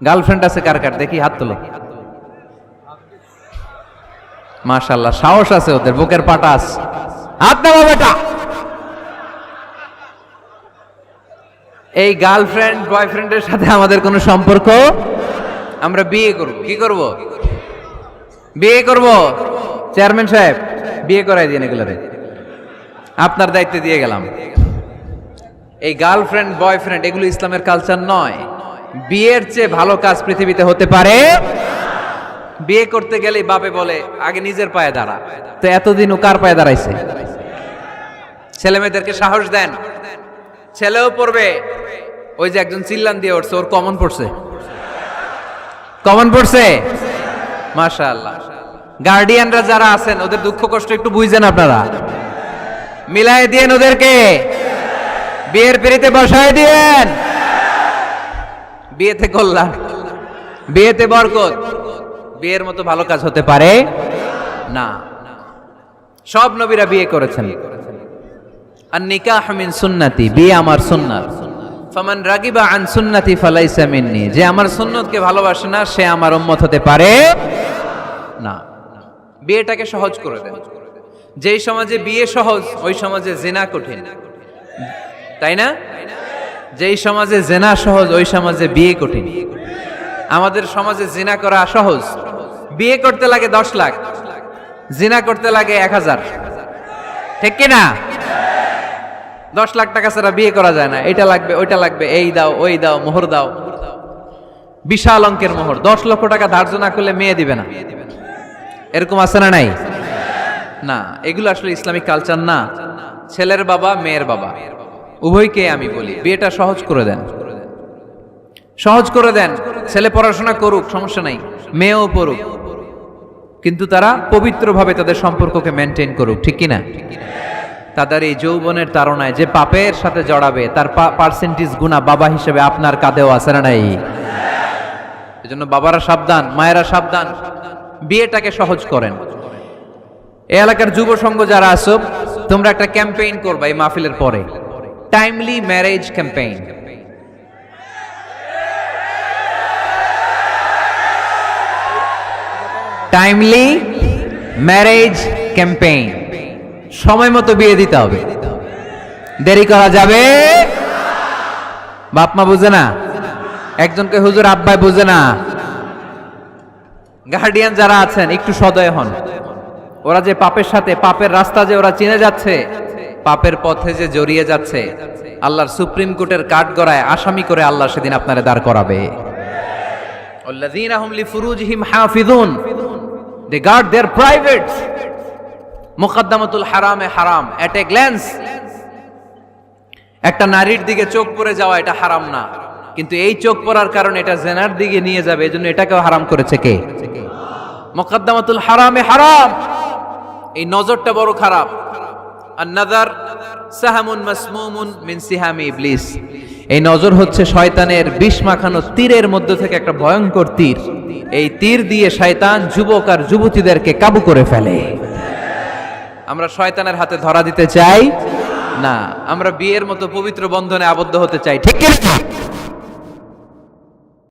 Girlfriend আছে কার কার দেখি হাত তোলো। মাশাআল্লাহ, সাহস আছে ওদের, বুকের পাটা আছে। হাত নামা বেটা। এই গার্লফ্রেন্ড বয়ফ্রেন্ডের সাথে আমাদের কোনো সম্পর্ক, আমরা বিয়ে করব। কি করব? বিয়ে করব। চেয়ারম্যান সাহেব বিয়ে করাই দিন এগুলোরে, আপনার দায়িত্বে দিয়ে গেলাম। এই গার্লফ্রেন্ড বয়ফ্রেন্ড এগুলো ইসলামের কালচার নয়। বিয়ের চেয়ে ভালো কাজ পৃথিবীতে হতে পারে। বিয়ে করতে গেলে বাপে বলে আগে নিজের পায়ে দাঁড়া, তো এতদিন ও কার পায়ে দাঁড়াইছে? ছেলে মেয়েদেরকে সাহস দেন, ছেলেও পড়বে। ওই যে একজন চিল্লান দিয়ে উঠছে, ওর কমন পড়ছে, কমন পড়ছে। মাশাআল্লাহ। গার্ডিয়ানরা যারা আছেন ওদের দুঃখ কষ্ট একটু বুঝছেন আপনারা, মিলাই দিয়েন ওদেরকে, বিয়ের পিড়িতে বসায় দিয়েন। বিয়েতে কল্যাণ, বিয়েতে বরকত। বিয়ের মতো ভালো কাজ হতে পারে না। সব নবীরা বিয়ে করেছেন। আর নিকাহ মিন সুন্নতি, বিয়ে আমার সুন্নাত। ফামান রাগিবা আন সুন্নতি ফালাইসা মিন্নি, যে আমার সুন্নতকে ভালোবাসে না সে আমার উম্মত হতে পারে না। বিয়েটাকে সহজ করে দেন। যেই সমাজে বিয়ে সহজ ওই সমাজে জিনা কঠিন, তাই না? যেই সমাজে জিনা সহজ ওই সমাজে বিয়ে কঠিন। আমাদের সমাজে জিনা করা সহজ, বিয়ে করতে লাগে 10 লাখ, জিনা করতে লাগে 1000, ঠিক কি না? 10 লাখ টাকা ছাড়া বিয়ে করা যায় না। এটা লাগবে, ওইটা লাগবে, এই দাও, ওই দাও, মোহর দাও, বিশাল অঙ্কের মোহর। 10 লক্ষ টাকা ধার্য না করলে মেয়ে দিবে না, এরকম আছে না নাই? না, এগুলো আসলে ইসলামিক কালচার না। ছেলের বাবা মেয়ের বাবা উভয়কে আমি বলি বিয়েটা সহজ করে দেন, সহজ করে দেন। ছেলে পড়াশোনা করুক, সমস্যা নাই, মেয়েও পড়ুক, কিন্তু তারা পবিত্রভাবে তাদের সম্পর্ককে মেনটেন করুক, ঠিক কিনা? তাদের এই যৌবনের তাড়নায় যে পাপের সাথে জড়াবে তার পার্সেন্টেজ গুণা বাবা হিসেবে আপনার কাঁধেও আছে না নাই? এজন্য বাবারা সাবধান, মায়েরা সাবধান, বিয়েটাকে সহজ করেন। এই এলাকার যুব সংঘ যারা আছো, তোমরা একটা ক্যাম্পেইন করবা এই মাহফিলের পরে, timely marriage campaign. Timely marriage campaign. সময় মতো বিয়ে দিতে হবে, দেরি করা যাবে। বাপ মা বুঝে না, একজনকে হুজুর আব্বাই বুঝে না। গার্ডিয়ান যারা আছেন একটু সদয় হন। ওরা যে পাপের সাথে, পাপের রাস্তা যে ওরা চিনে যাচ্ছে, পাপের পথে যে জড়িয়ে যাচ্ছে, আল্লাহর সুপ্রিম কোর্টের কাঠগড়ায় আসামি করে আল্লাহ সেদিন আপনারে দাঁড় করাবে। আল্লাযীনা হুম লিফুরুজিহিম হাফিজুন, দে গার্ড देयर প্রাইভেটস। মুকদ্দামাতুল হারামে হারাম, এট এ গ্ল্যান্স। একটা নারীর দিকে চোখ পড়ে যাওয়া এটা হারাম না, কিন্তু এই চোখ পড়ার কারণে এটা জেনার দিকে নিয়ে যাবে, এজন্য এটাকেও হারাম করেছে কে? মুকদ্দামাতুল হারামে হারাম। এই নজরটা বড় খারাপ। আর নাযার সাহামুন মাসমুমুন মিন সিহামি ইবলিস। এই নজর হচ্ছে শয়তানের বিষ মাখানো তীরের মধ্য থেকে একটা ভয়ঙ্কর তীর। এই তীর দিয়ে শয়তান যুবক আর যুবতীদেরকে কাবু করে ফেলে। আমরা শয়তানের হাতে ধরা দিতে চাই না, আমরা বিয়ের মতো পবিত্র বন্ধনে আবদ্ধ হতে চাই, ঠিক কি না?